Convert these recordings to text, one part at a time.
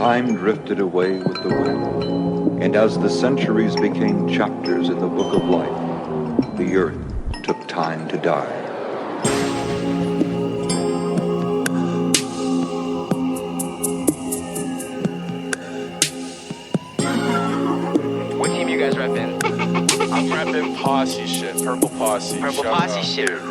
Time drifted away with the wind, and as the centuries became chapters in the book of life, the earth took time to die. What team you guys repping? I'm repping Posse shit, Purple Posse. Purple Posse shit.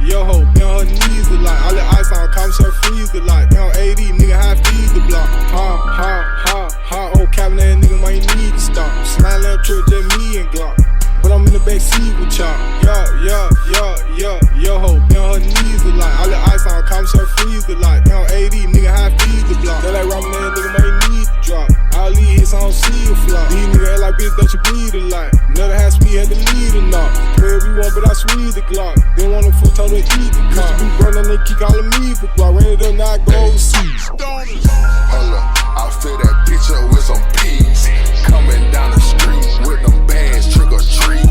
Yo ho, be on her knees a lot. I let ice on, calm her freeze a lot. Be on AD, nigga, high feed the block. Old cabinet, nigga, might need to stop. Slide left trip, just me and Glock. But I'm in the back seat with y'all. Yo ho, be on her knees a lot. I let ice on, calm her freeze a lot. Be on AD, nigga, high feed the block. They like ramen, that nigga might need to drop. All these hits, I don't see a flop. These niggas act like bitch that you bleed a lot. Another high speed had to lead or not. Play if you want, but I sweet the Glock. Didn't want them fool, told her eat the car. Used to be burning, they keep calling me the Glock. Ran it up, now I go overseas. Hold up, I fill that bitch up with some peas. Coming down the street with them bags, trick or treat.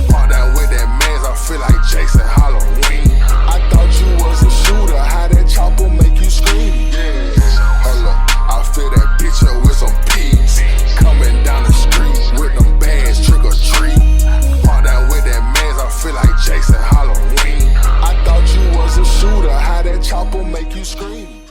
Fall down with that mans, I feel like Jason Halloween. I thought you was a shooter, how that chopper make you scream? Hold up, I fill that bitch up with some peas. Coming down the street with them bags, trick or treat. Fall down with that mans, I feel like Jason Halloween. I thought you was a shooter, how that chopper make you scream?